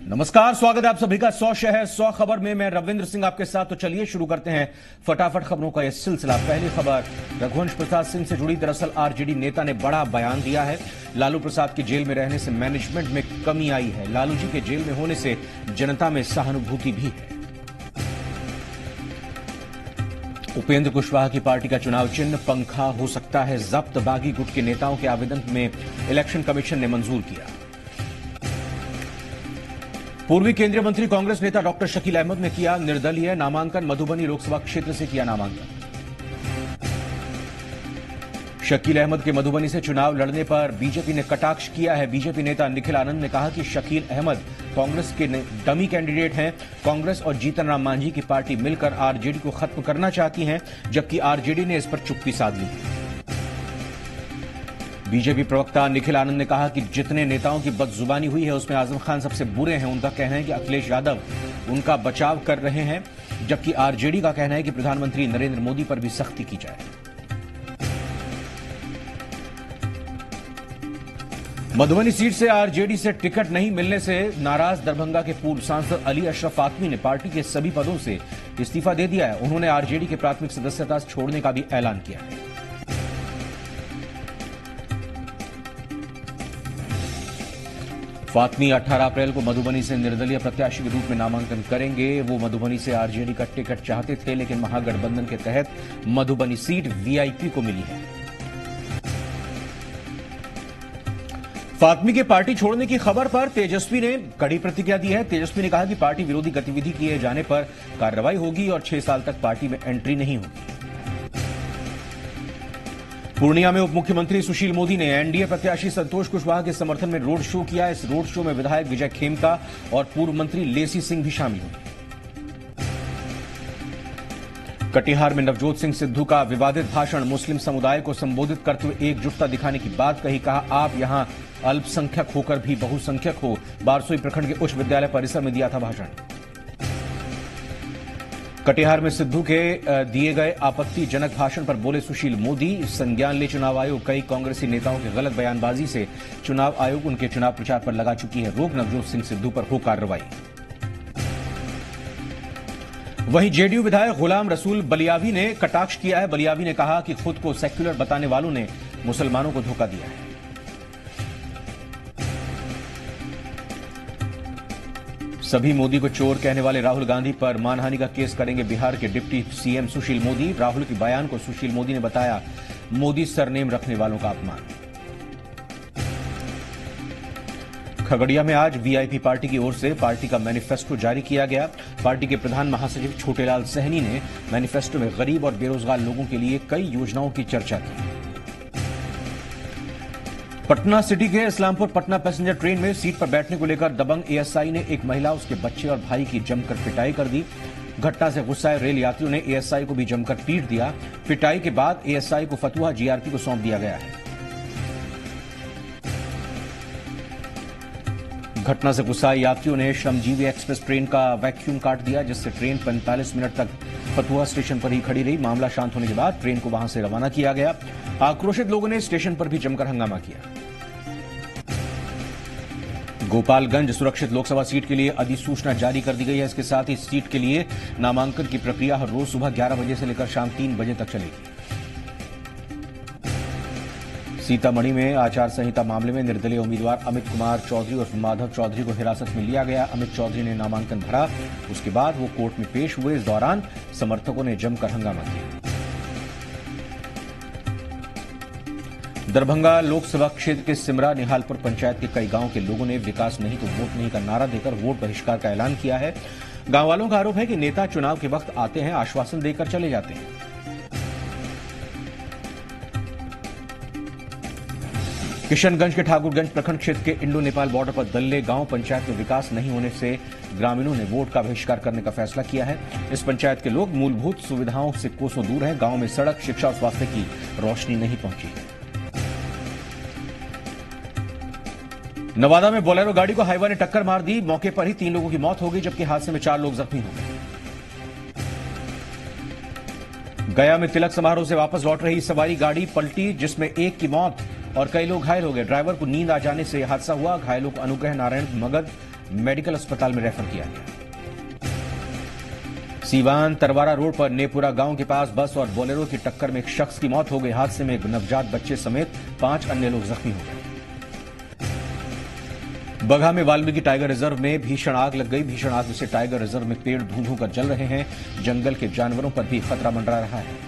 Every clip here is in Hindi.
नमस्कार, स्वागत है आप सभी का 100 शहर 100 खबर में। मैं रविंद्र सिंह आपके साथ। तो चलिए शुरू करते हैं फटाफट खबरों का यह सिलसिला। पहली खबर रघुवंश प्रसाद सिंह से जुड़ी। दरअसल आरजेडी नेता ने बड़ा बयान दिया है। लालू प्रसाद के जेल में रहने से मैनेजमेंट में कमी आई है। लालू जी के जेल में होने से जनता में सहानुभूति भी है। उपेंद्र कुशवाहा की पार्टी का चुनाव चिन्ह पंखा हो सकता है जब्त। बागी गुट के नेताओं के आवेदन में इलेक्शन कमीशन ने मंजूर किया। पूर्वी केंद्रीय मंत्री कांग्रेस नेता डॉक्टर शकील अहमद ने किया निर्दलीय नामांकन। मधुबनी लोकसभा क्षेत्र से किया नामांकन। शकील अहमद के मधुबनी से चुनाव लड़ने पर बीजेपी ने कटाक्ष किया है। बीजेपी नेता निखिल आनंद ने कहा कि शकील अहमद कांग्रेस के डमी कैंडिडेट हैं। कांग्रेस और जीतन राम मांझी की पार्टी मिलकर आरजेडी को खत्म करना चाहती है, जबकि आरजेडी ने इस पर चुप्पी साध ली। बीजेपी प्रवक्ता निखिल आनंद ने कहा कि जितने नेताओं की बदजुबानी हुई है उसमें आजम खान सबसे बुरे हैं। उनका कहना है कि अखिलेश यादव उनका बचाव कर रहे हैं, जबकि आरजेडी का कहना है कि प्रधानमंत्री नरेंद्र मोदी पर भी सख्ती की जाए। मधुबनी सीट से आरजेडी से टिकट नहीं मिलने से नाराज दरभंगा के पूर्व सांसद अली अशरफ फातमी ने पार्टी के सभी पदों से इस्तीफा दे दिया है। उन्होंने आरजेडी के प्राथमिक सदस्यता छोड़ने का भी ऐलान किया है। फातमी 18 अप्रैल को मधुबनी से निर्दलीय प्रत्याशी के रूप में नामांकन करेंगे। वो मधुबनी से आरजेडी का टिकट चाहते थे, लेकिन महागठबंधन के तहत मधुबनी सीट वीआईपी को मिली है। फातमी के पार्टी छोड़ने की खबर पर तेजस्वी ने कड़ी प्रतिक्रिया दी है। तेजस्वी ने कहा कि पार्टी विरोधी गतिविधि किए जाने पर कार्रवाई होगी और 6 साल तक पार्टी में एंट्री नहीं होगी। पूर्णिया में उप मुख्यमंत्री सुशील मोदी ने एनडीए प्रत्याशी संतोष कुशवाहा के समर्थन में रोड शो किया। इस रोड शो में विधायक विजय खेमका और पूर्व मंत्री लेसी सिंह भी शामिल हुए। कटिहार में नवजोत सिंह सिद्धू का विवादित भाषण। मुस्लिम समुदाय को संबोधित करते हुए एकजुटता दिखाने की बात कही। कहा, आप यहां अल्पसंख्यक होकर भी बहुसंख्यक हो। बारसोई प्रखंड के उच्च विद्यालय परिसर में दिया था भाषण। कटिहार में सिद्धू के दिए गए आपत्तिजनक भाषण पर बोले सुशील मोदी, संज्ञान ले चुनाव आयोग। कई कांग्रेसी नेताओं की गलत बयानबाजी से चुनाव आयोग उनके चुनाव प्रचार पर लगा चुकी है रोक। नवजोत सिंह सिद्धू पर हो कार्रवाई। वहीं जेडीयू विधायक गुलाम रसूल बलियावी ने कटाक्ष किया है। बलियावी ने कहा कि खुद को सेक्युलर बताने वालों ने मुसलमानों को धोखा दिया है। सभी मोदी को चोर कहने वाले राहुल गांधी पर मानहानि का केस करेंगे बिहार के डिप्टी सीएम सुशील मोदी। राहुल के बयान को सुशील मोदी ने बताया मोदी सरनेम रखने वालों का अपमान। खगड़िया में आज वीआईपी पार्टी की ओर से पार्टी का मैनिफेस्टो जारी किया गया। पार्टी के प्रधान महासचिव छोटेलाल सहनी ने मैनिफेस्टो में गरीब और बेरोजगार लोगों के लिए कई योजनाओं की चर्चा की। पटना सिटी के इस्लामपुर पटना पैसेंजर ट्रेन में सीट पर बैठने को लेकर दबंग एएसआई ने एक महिला, उसके बच्चे और भाई की जमकर पिटाई कर दी। घटना से गुस्साए रेल यात्रियों ने एएसआई को भी जमकर पीट दिया। पिटाई के बाद एएसआई को फतुहा जीआरपी को सौंप दिया गया है। घटना से गुस्साए यात्रियों ने श्रमजीवी एक्सप्रेस ट्रेन का वैक्यूम काट दिया, जिससे ट्रेन 45 मिनट तक फतुहा स्टेशन पर ही खड़ी रही। मामला शांत होने के बाद ट्रेन को वहां से रवाना किया गया। आक्रोशित लोगों ने स्टेशन पर भी जमकर हंगामा किया। गोपालगंज सुरक्षित लोकसभा सीट के लिए अधिसूचना जारी कर दी गई है। इसके साथ ही इस सीट के लिए नामांकन की प्रक्रिया हर रोज सुबह 11 बजे से लेकर शाम 3 बजे तक चलेगी। सीतामढ़ी में आचार संहिता मामले में निर्दलीय उम्मीदवार अमित कुमार चौधरी और माधव चौधरी को हिरासत में लिया गया। अमित चौधरी ने नामांकन भरा, उसके बाद वो कोर्ट में पेश हुए। इस दौरान समर्थकों ने जमकर हंगामा किया। दरभंगा लोकसभा क्षेत्र के सिमरा निहालपुर पंचायत के कई गांव के लोगों ने विकास नहीं तो वोट नहीं का नारा देकर वोट बहिष्कार का ऐलान किया है। गांव वालों का आरोप है कि नेता चुनाव के वक्त आते हैं, आश्वासन देकर चले जाते हैं। किशनगंज के ठाकुरगंज प्रखंड क्षेत्र के इंडो नेपाल बॉर्डर पर दल्ले गांव पंचायत में विकास नहीं होने से ग्रामीणों ने वोट का बहिष्कार करने का फैसला किया है। इस पंचायत के लोग मूलभूत सुविधाओं से कोसों दूर हैं। गांव में सड़क, शिक्षा और स्वास्थ्य की रोशनी नहीं पहुंची है। नवादा में बोलेरो गाड़ी को हाईवा ने टक्कर मार दी। मौके पर ही 3 लोगों की मौत हो गई, जबकि हादसे में 4 लोग जख्मी हो गए। गया में तिलक समारोह से वापस लौट रही सवारी गाड़ी पलटी, जिसमें एक की मौत और कई लोग घायल हो गए। ड्राइवर को नींद आ जाने से हादसा हुआ। घायलों को अनुग्रह नारायण मगध मेडिकल अस्पताल में रेफर किया गया। सीवान तरवारा रोड पर नेपुरा गांव के पास बस और बोलेरो की टक्कर में एक शख्स की मौत हो गई। हादसे में एक नवजात बच्चे समेत 5 अन्य लोग जख्मी हो गए। बगहा में वाल्मीकि टाइगर रिजर्व में भीषण आग लग गई। भीषण आग से टाइगर रिजर्व में पेड़ धू धू कर जल रहे हैं। जंगल के जानवरों पर भी खतरा मंडरा रहा है।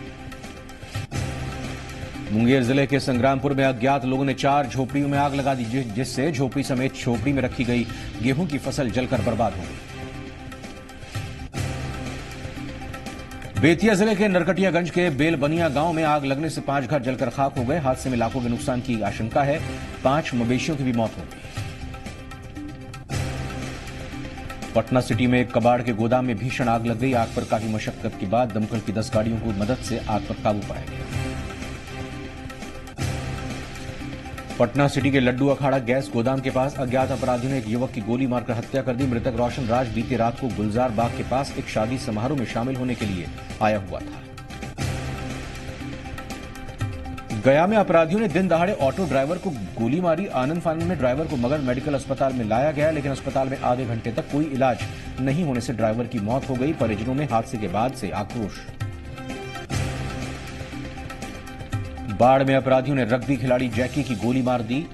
मुंगेर जिले के संग्रामपुर में अज्ञात लोगों ने 4 झोपड़ियों में आग लगा दी, जिससे झोपड़ी समेत झोपड़ी में रखी गई गेहूं की फसल जलकर बर्बाद हो गई। बेतिया जिले के नरकटियागंज के बेलबनिया गांव में आग लगने से 5 घर जलकर खाक हो गए। हादसे में लाखों के नुकसान की आशंका है। 5 मवेशियों की भी मौत हो गई। पटना सिटी में एक कबाड़ के गोदाम में भीषण आग लग गई। आग पर काफी मशक्कत के बाद दमकल की 10 गाड़ियों की मदद से आग पर काबू पाया गया। पटना सिटी के लड्डू अखाड़ा गैस गोदाम के पास अज्ञात अपराधियों ने एक युवक की गोली मारकर हत्या कर दी। मृतक रोशन राज बीती रात को गुलजार बाग के पास एक शादी समारोह में शामिल होने के लिए आया हुआ था। गया में अपराधियों ने दिन दहाड़े ऑटो ड्राइवर को गोली मारी। आनंद फानंद में ड्राइवर को मगध मेडिकल अस्पताल में लाया गया, लेकिन अस्पताल में आधे घंटे तक कोई इलाज नहीं होने से ड्राइवर की मौत हो गई। परिजनों में हादसे के बाद से आक्रोश। बाढ़ में अपराधियों ने रग्बी खिलाड़ी जैकी की गोली मार दी।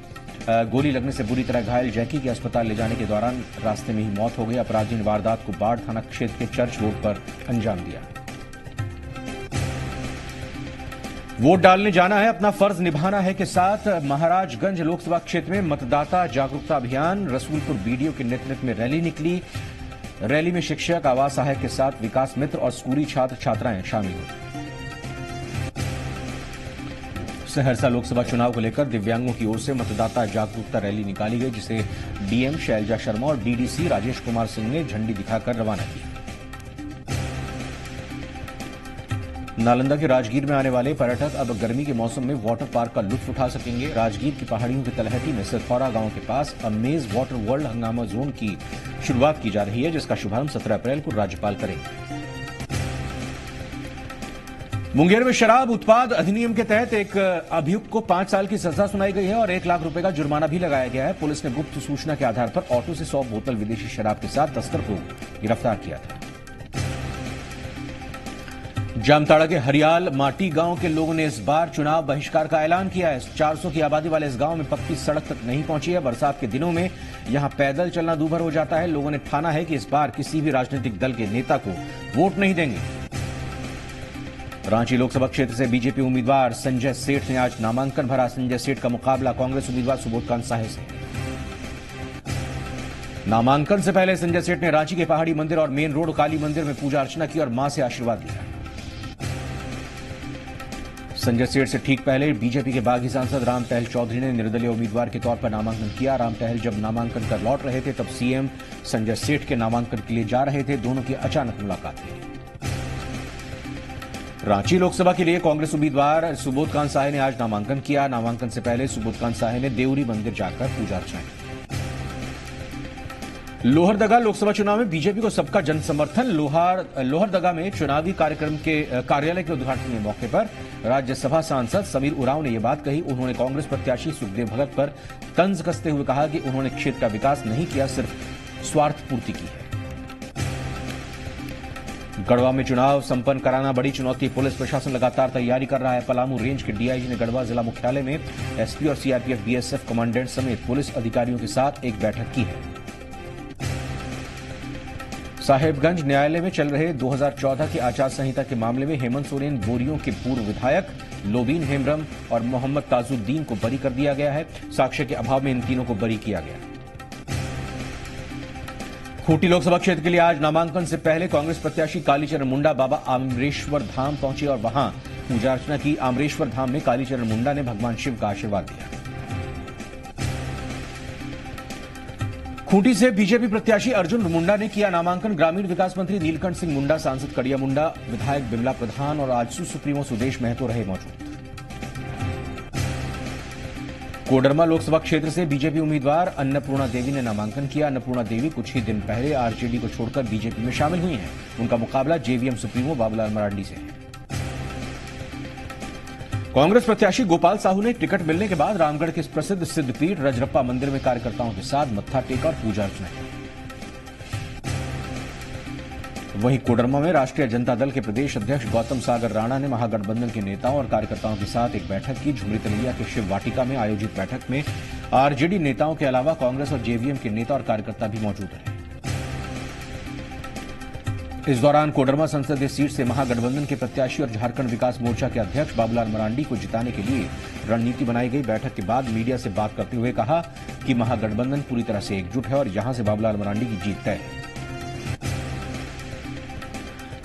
गोली लगने से बुरी तरह घायल जैकी की अस्पताल ले जाने के दौरान रास्ते में ही मौत हो गई। अपराधियों ने वारदात को बाढ़ थाना क्षेत्र के चर्च रोड पर अंजाम दिया। वोट डालने जाना है, अपना फर्ज निभाना है के साथ महाराजगंज लोकसभा क्षेत्र में मतदाता जागरूकता अभियान। रसूलपुर बीडीओ के नेतृत्व में रैली निकली। रैली में शिक्षक, आवास सहायक के साथ विकास मित्र और स्कूली छात्र छात्राएं शामिल हुए। सहरसा लोकसभा चुनाव को लेकर दिव्यांगों की ओर से मतदाता जागरूकता रैली निकाली गई, जिसे डीएम शैलजा शर्मा और डीडीसी राजेश कुमार सिंह ने झंडी दिखाकर रवाना किया। नालंदा के राजगीर में आने वाले पर्यटक अब गर्मी के मौसम में वाटर पार्क का लुत्फ उठा सकेंगे। राजगीर की पहाड़ियों की तलहटी में सिरफौरा गांव के पास अमेज वाटर वर्ल्ड हंगामा जोन की शुरुआत की जा रही है, जिसका शुभारंभ 17 अप्रैल को राज्यपाल करेंगे। मुंगेर में शराब उत्पाद अधिनियम के तहत एक अभियुक्त को 5 साल की सजा सुनाई गई है और 1 लाख रुपए का जुर्माना भी लगाया गया है। पुलिस ने गुप्त सूचना के आधार पर ऑटो से 100 बोतल विदेशी शराब के साथ तस्कर को गिरफ्तार किया था। जामताड़ा के हरियाल माटी गांव के लोगों ने इस बार चुनाव बहिष्कार का ऐलान किया है। 400 की आबादी वाले इस गांव में पक्की सड़क तक नहीं पहुंची है। बरसात के दिनों में यहां पैदल चलना दूभर हो जाता है। लोगों ने ठाना है कि इस बार किसी भी राजनीतिक दल के नेता को वोट नहीं देंगे। रांची लोकसभा क्षेत्र से बीजेपी उम्मीदवार संजय सेठ ने आज नामांकन भरा। संजय सेठ का मुकाबला कांग्रेस उम्मीदवार सुबोधकांत साहे से। नामांकन से पहले संजय सेठ ने रांची के पहाड़ी मंदिर और मेन रोड काली मंदिर में पूजा अर्चना की और मां से आशीर्वाद लिया। संजय सेठ से ठीक पहले बीजेपी के बागी सांसद राम टहल चौधरी ने निर्दलीय उम्मीदवार के तौर पर नामांकन किया। राम टहल जब नामांकन कर लौट रहे थे तब सीएम संजय सेठ के नामांकन के लिए जा रहे थे। दोनों की अचानक मुलाकात हुई। रांची लोकसभा के लिए कांग्रेस उम्मीदवार सुबोधकांत साहे ने आज नामांकन किया। नामांकन से पहले सुबोधकांत साहे ने देवरी मंदिर जाकर पूजा अर्चना की। लोहरदगा लोकसभा चुनाव में बीजेपी को सबका जन समर्थन। लोहरदगा में चुनावी कार्यक्रम के कार्यालय के उद्घाटन के मौके पर राज्यसभा सांसद समीर उरांव ने यह बात कही। उन्होंने कांग्रेस प्रत्याशी सुखदेव भगत पर तंज कसते हुए कहा कि उन्होंने क्षेत्र का विकास नहीं किया, सिर्फ स्वार्थ पूर्ति की है। गढ़वा में चुनाव संपन्न कराना बड़ी चुनौती। पुलिस प्रशासन लगातार तैयारी कर रहा है। पलामू रेंज के डीआईजी ने गढ़वा जिला मुख्यालय में एसपी और सीआरपीएफ बीएसएफ कमांडेंट समेत पुलिस अधिकारियों के साथ एक बैठक की है। साहेबगंज न्यायालय में चल रहे 2014 की आचार संहिता के मामले में हेमंत सोरेन बोरियों के पूर्व विधायक लोबीन हेम्ब्रम और मोहम्मद ताजुद्दीन को बरी कर दिया गया है। साक्ष्य के अभाव में इन तीनों को बरी किया गया। खूंटी लोकसभा क्षेत्र के लिए आज नामांकन से पहले कांग्रेस प्रत्याशी कालीचरण मुंडा बाबा आमरेश्वर धाम पहुंचे और वहां पूजा अर्चना की। आमरेश्वर धाम में कालीचरण मुंडा ने भगवान शिव का आशीर्वाद दिया। खूंटी से बीजेपी प्रत्याशी अर्जुन मुंडा ने किया नामांकन। ग्रामीण विकास मंत्री नीलकंठ सिंह मुंडा, सांसद कड़िया मुंडा, विधायक बिमला प्रधान और आजसू सुप्रीमो सुदेश महतो रहे मौजूद। कोडरमा लोकसभा क्षेत्र से बीजेपी उम्मीदवार अन्नपूर्णा देवी ने नामांकन किया। अन्नपूर्णा देवी कुछ ही दिन पहले आरजेडी को छोड़कर बीजेपी में शामिल हुई हैं। उनका मुकाबला जेवीएम सुप्रीमो बाबूलाल मरांडी से है। कांग्रेस प्रत्याशी गोपाल साहू ने टिकट मिलने के बाद रामगढ़ के प्रसिद्ध सिद्धपीठ रजरप्पा मंदिर में कार्यकर्ताओं के साथ मत्था टेका और पूजा अर्चना की। वहीं कोडरमा में राष्ट्रीय जनता दल के प्रदेश अध्यक्ष गौतम सागर राणा ने महागठबंधन के नेताओं और कार्यकर्ताओं के साथ एक बैठक की। झुमरी तलैया के शिव वाटिका में आयोजित बैठक में आरजेडी नेताओं के अलावा कांग्रेस और जेवीएम के नेता और कार्यकर्ता भी मौजूद रहे। इस दौरान कोडरमा संसदीय सीट से महागठबंधन के प्रत्याशी और झारखंड विकास मोर्चा के अध्यक्ष बाबूलाल मरांडी को जिताने के लिए रणनीति बनाई गई। बैठक के बाद मीडिया से बात करते हुए कहा कि महागठबंधन पूरी तरह से एकजुट है और यहां से बाबूलाल मरांडी की जीत तय है।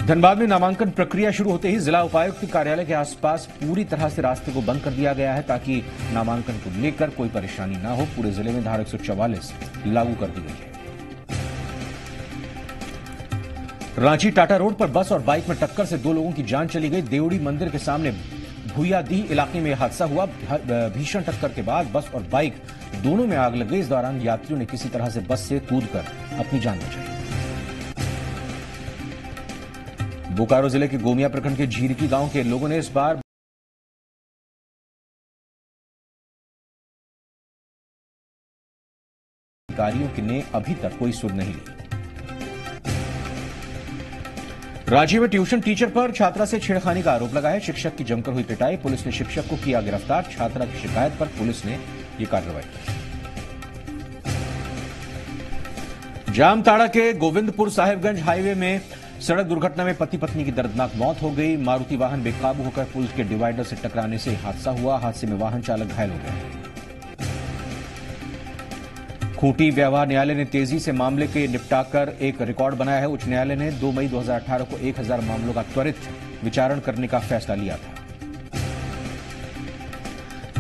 धनबाद में नामांकन प्रक्रिया शुरू होते ही जिला उपायुक्त कार्यालय के आसपास पूरी तरह से रास्ते को बंद कर दिया गया है ताकि नामांकन को लेकर कोई परेशानी न हो। पूरे जिले में धारा 144 लागू कर दी गई है। रांची टाटा रोड पर बस और बाइक में टक्कर से 2 लोगों की जान चली गई। देवड़ी मंदिर के सामने भूयादीह इलाके में हादसा हुआ। भीषण टक्कर के बाद बस और बाइक दोनों में आग लग गई। इस दौरान यात्रियों ने किसी तरह से बस से कूदकर अपनी जान बचाई। बोकारो जिले के गोमिया प्रखंड के झीरकी गांव के लोगों ने इस बार अधिकारियों ने अभी तक कोई सुध नहीं ली। राज्य में ट्यूशन टीचर पर छात्रा से छेड़खानी का आरोप लगा है। शिक्षक की जमकर हुई पिटाई। पुलिस ने शिक्षक को किया गिरफ्तार। छात्रा की शिकायत पर पुलिस ने यह कार्रवाई की। जामताड़ा के गोविंदपुर साहिबगंज हाईवे में सड़क दुर्घटना में पति पत्नी की दर्दनाक मौत हो गई। मारुति वाहन बेकाबू होकर पुल के डिवाइडर से टकराने से हादसा हुआ। हादसे में वाहन चालक घायल हो गया। खूंटी व्यवहार न्यायालय ने तेजी से मामले के निपटाकर एक रिकॉर्ड बनाया है। उच्च न्यायालय ने 2 मई 2018 को 1000 मामलों का त्वरित विचारण करने का फैसला लिया था।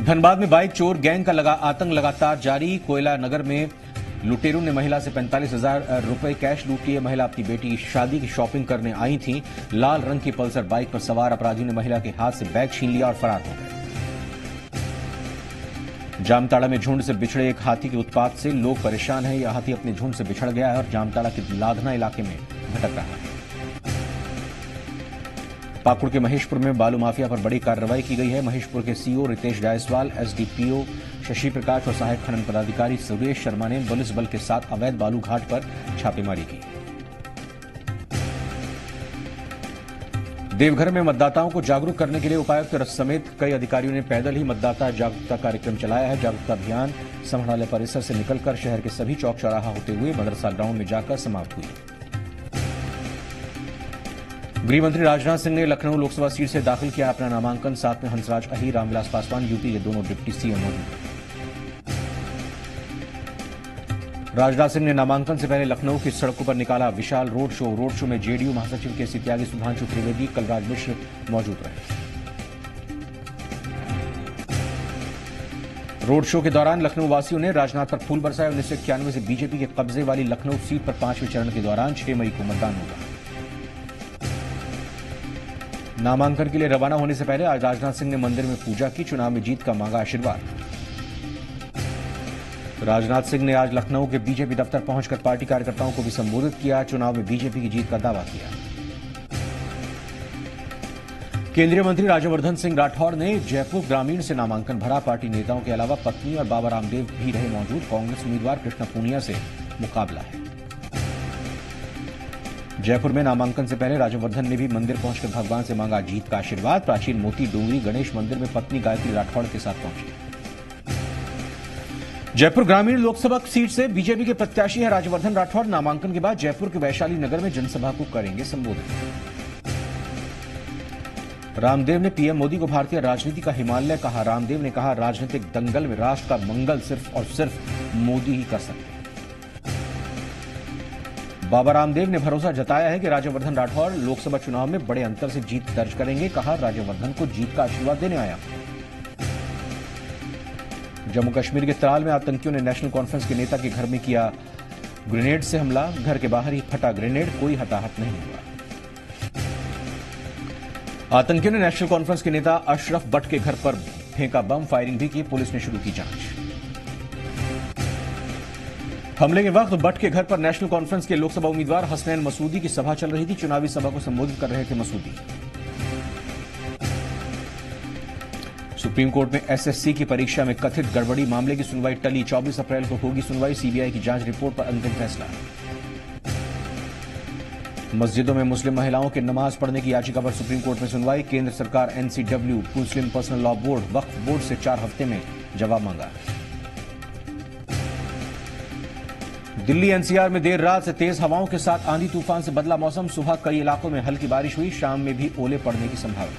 धनबाद में बाइक चोर गैंग का आतंक लगातार जारी। कोयला नगर में लुटेरों ने महिला से 45,000 रुपए कैश लूट लिए। महिला अपनी बेटी की शादी की शॉपिंग करने आई थी। लाल रंग की पल्सर बाइक पर सवार अपराधियों ने महिला के हाथ से बैग छीन लिया और फरार हो गए। जामताड़ा में झुंड से बिछड़े एक हाथी के उत्पात से लोग परेशान हैं। यह हाथी अपने झुंड से बिछड़ गया है और जामताड़ा के लाधना इलाके में भटक रहा है। पाकुड़ के महेशपुर में बालू माफिया पर बड़ी कार्रवाई की गई है। महेशपुर के सीओ रितेश जायसवाल, एसडीपीओ शशि प्रकाश और सहायक खनन पदाधिकारी सुरेश शर्मा ने पुलिस बल के साथ अवैध बालू घाट पर छापेमारी की। देवघर में मतदाताओं को जागरूक करने के लिए उपायुक्त समेत कई अधिकारियों ने पैदल ही मतदाता जागरूकता कार्यक्रम चलाया है। जागरूकता अभियान संग्रहालय परिसर से निकलकर शहर के सभी चौक चौराहा होते हुए मदरसा ग्राउंड में जाकर समाप्त हुई। गृह मंत्री राजनाथ सिंह ने लखनऊ लोकसभा सीट से दाखिल किया अपना नामांकन। साथ में हंसराज अहीर, रामविलास पासवान, यूपी के दोनों डिप्टी सीएम मौजूद हैं। राजनाथ सिंह ने नामांकन से पहले लखनऊ की सड़कों पर निकाला विशाल रोड शो। रोड शो में जेडीयू महासचिव केसी त्यागी, सुधांशु त्रिवेदी, कलराज मिश्र मौजूद रहे। रोड शो के दौरान लखनऊ वासियों ने राजनाथ पर फूल बरसाए। 1991 से बीजेपी के कब्जे वाली लखनऊ सीट पर 5वें चरण के दौरान 6 मई को मतदान होगा। नामांकन के लिए रवाना होने से पहले आज राजनाथ सिंह ने मंदिर में पूजा की। चुनाव में जीत का मांगा आशीर्वाद। राजनाथ सिंह ने आज लखनऊ के बीजेपी दफ्तर पहुंचकर पार्टी कार्यकर्ताओं को भी संबोधित किया। चुनाव में बीजेपी की जीत का दावा किया। केंद्रीय मंत्री राज्यवर्धन सिंह राठौर ने जयपुर ग्रामीण से नामांकन भरा। पार्टी नेताओं के अलावा पत्नी और बाबा रामदेव भी रहे मौजूद। कांग्रेस उम्मीदवार कृष्णा पूनिया से मुकाबला है। जयपुर में नामांकन से पहले राज्यवर्धन ने भी मंदिर पहुंचकर भगवान से मांगा जीत का आशीर्वाद। प्राचीन मोती डोंगरी गणेश मंदिर में पत्नी गायत्री राठौड़ के साथ पहुंचे। जयपुर ग्रामीण लोकसभा सीट से बीजेपी के प्रत्याशी है राज्यवर्धन राठौड़। नामांकन के बाद जयपुर के वैशाली नगर में जनसभा को करेंगे संबोधित। रामदेव ने पीएम मोदी को भारतीय राजनीति का हिमालय कहा। रामदेव ने कहा, राजनीतिक दंगल में राष्ट्र का मंगल सिर्फ और सिर्फ मोदी ही कर सकते हैं। बाबा रामदेव ने भरोसा जताया है कि राज्यवर्धन राठौड़ लोकसभा चुनाव में बड़े अंतर से जीत दर्ज करेंगे। कहा, राज्यवर्धन को जीत का आशीर्वाद देने आया। जम्मू कश्मीर के त्राल में आतंकियों ने नेशनल कॉन्फ्रेंस के नेता के घर में किया ग्रेनेड से हमला। घर के बाहर ही फटा ग्रेनेड, कोई हताहत नहीं हुआ। आतंकियों ने नेशनल कॉन्फ्रेंस के नेता अशरफ बट के घर पर फेंका बम। फायरिंग भी की। पुलिस ने शुरू की जांच। हमले के वक्त बट के घर पर नेशनल कॉन्फ्रेंस के लोकसभा उम्मीदवार हसनैन मसूदी की सभा चल रही थी। चुनावी सभा को संबोधित कर रहे थे मसूदी। सुप्रीम कोर्ट में एसएससी की परीक्षा में कथित गड़बड़ी मामले की सुनवाई टली। 24 अप्रैल को होगी सुनवाई। सीबीआई की जांच रिपोर्ट पर अंतिम फैसला। मस्जिदों में मुस्लिम महिलाओं के नमाज पढ़ने की याचिका पर सुप्रीम कोर्ट में सुनवाई। केंद्र सरकार एनसीडब्ल्यू मुस्लिम पर्सनल लॉ बोर्ड वक्फ बोर्ड से 4 हफ्ते में जवाब मांगा। दिल्ली एनसीआर में देर रात से तेज हवाओं के साथ आंधी तूफान से बदला मौसम। सुबह कई इलाकों में हल्की बारिश हुई, शाम में भी ओले पड़ने की संभावना।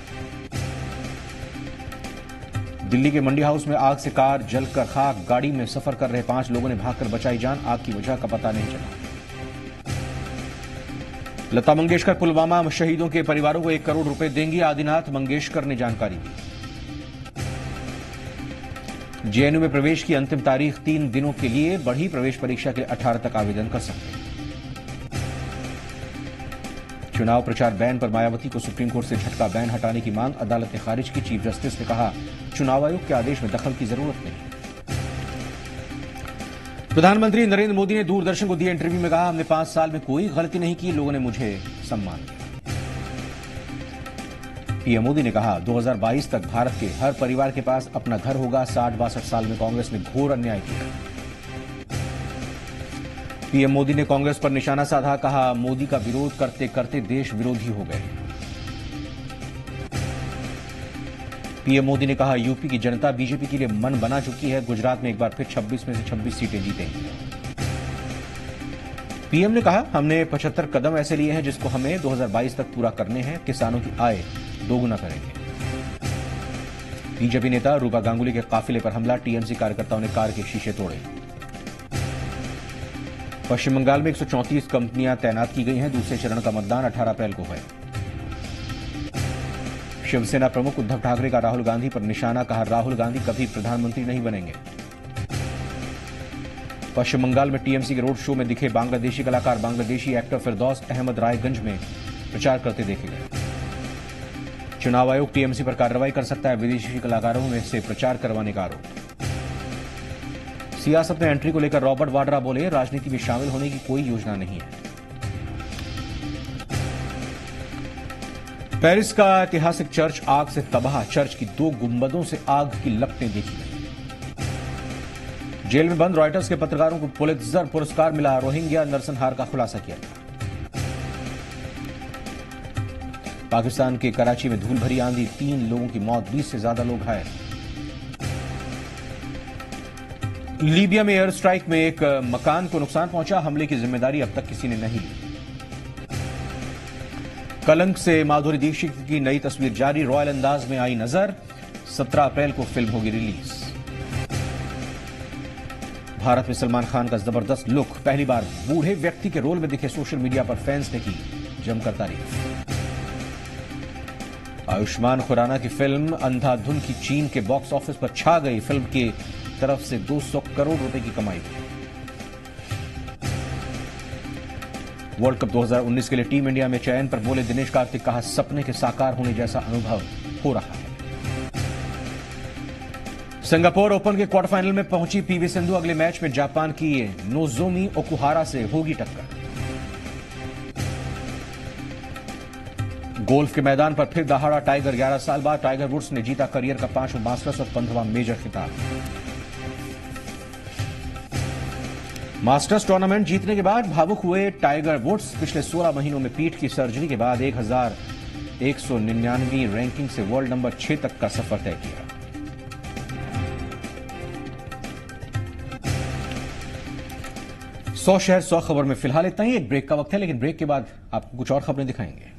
दिल्ली के मंडी हाउस में आग से कार जलकर खाक। गाड़ी में सफर कर रहे 5 लोगों ने भागकर बचाई जान। आग की वजह का पता नहीं चला। लता मंगेशकर पुलवामा शहीदों के परिवारों को 1 करोड़ रुपए देंगी। आदिनाथ मंगेशकर ने जानकारी दी। जेएनयू में प्रवेश की अंतिम तारीख 3 दिनों के लिए बढ़ी। प्रवेश परीक्षा के लिए 18 तक आवेदन कर सकते हैं। चुनाव प्रचार बैन पर मायावती को सुप्रीम कोर्ट से झटका। बैन हटाने की मांग अदालत ने खारिज की। चीफ जस्टिस ने कहा, चुनाव आयोग के आदेश में दखल की जरूरत नहीं। प्रधानमंत्री नरेंद्र मोदी ने दूरदर्शन को दिए इंटरव्यू में कहा, हमने 5 साल में कोई गलती नहीं की, लोगों ने मुझे सम्मान दिया। पीएम मोदी ने कहा, 2022 तक भारत के हर परिवार के पास अपना घर होगा। 60-62 साल में कांग्रेस ने घोर अन्याय किया। पीएम मोदी ने कांग्रेस पर निशाना साधा। कहा, मोदी का विरोध करते करते देश विरोधी हो गए। पीएम मोदी ने कहा, यूपी की जनता बीजेपी के लिए मन बना चुकी है। गुजरात में एक बार फिर 26 में से 26 सीटें जीतेंगी। पीएम ने कहा, हमने 75 कदम ऐसे लिए हैं जिसको हमें 2022 तक पूरा करने हैं। किसानों की आय दोगुना करेंगे। बीजेपी नेता रूपा गांगुली के काफिले पर हमला। टीएमसी कार्यकर्ताओं ने कार के शीशे तोड़े। पश्चिम बंगाल में 134 कंपनियां तैनात की गई हैं। दूसरे चरण का मतदान 18 अप्रैल को है। शिवसेना प्रमुख उद्धव ठाकरे का राहुल गांधी पर निशाना। कहा, राहुल गांधी कभी प्रधानमंत्री नहीं बनेंगे। पश्चिम बंगाल में टीएमसी के रोड शो में दिखे बांग्लादेशी कलाकार। बांग्लादेशी एक्टर फिरदौस अहमद रायगंज में प्रचार करते देखे गए। चुनाव आयोग टीएमसी पर कार्रवाई कर सकता है। विदेशी कलाकारों में से प्रचार करवाने का आरोप। सियासत में एंट्री को लेकर रॉबर्ट वाड्रा बोले, राजनीति में शामिल होने की कोई योजना नहीं है। पेरिस का ऐतिहासिक चर्च आग से तबाह। चर्च की 2 गुंबदों से आग की लपटें देखी गई। जेल में बंद रॉयटर्स के पत्रकारों को पुलित्जर पुरस्कार मिला। रोहिंग्या नरसंहार का खुलासा किया गया। पाकिस्तान के कराची में धूल भरी आंधी। 3 लोगों की मौत, 20 से ज्यादा लोग घायल। लीबिया में एयर स्ट्राइक में एक मकान को नुकसान पहुंचा। हमले की जिम्मेदारी अब तक किसी ने नहीं ली। कलंक से माधुरी दीक्षित की नई तस्वीर जारी। रॉयल अंदाज में आई नजर। 17 अप्रैल को फिल्म होगी रिलीज। भारत में सलमान खान का जबरदस्त लुक। पहली बार बूढ़े व्यक्ति के रोल में दिखे। सोशल मीडिया पर फैंस ने की जमकर तारीफ। आयुष्मान खुराना की फिल्म अंधाधुन की चीन के बॉक्स ऑफिस पर छा गई। फिल्म की तरफ से 200 करोड़ रुपए की कमाई हुई। वर्ल्ड कप 2019 के लिए टीम इंडिया में चयन पर बोले दिनेश कार्तिक। कहा, सपने के साकार होने जैसा अनुभव हो रहा है। सिंगापुर ओपन के क्वार्टर फाइनल में पहुंची पीवी सिंधु। अगले मैच में जापान की नोजोमी ओकुहारा से होगी टक्कर। गोल्फ के मैदान पर फिर दहाड़ा टाइगर। 11 साल बाद टाइगर वुड्स ने जीता करियर का 5वां मास्टर्स और 15वां मेजर खिताब। मास्टर्स टूर्नामेंट जीतने के बाद भावुक हुए टाइगर वुड्स। पिछले 16 महीनों में पीठ की सर्जरी के बाद 1199वीं रैंकिंग से वर्ल्ड नंबर 6 तक का सफर तय किया। सौ शहर 100 खबर में फिलहाल इतना ही। एक ब्रेक का वक्त है, लेकिन ब्रेक के बाद आपको कुछ और खबरें दिखाएंगे।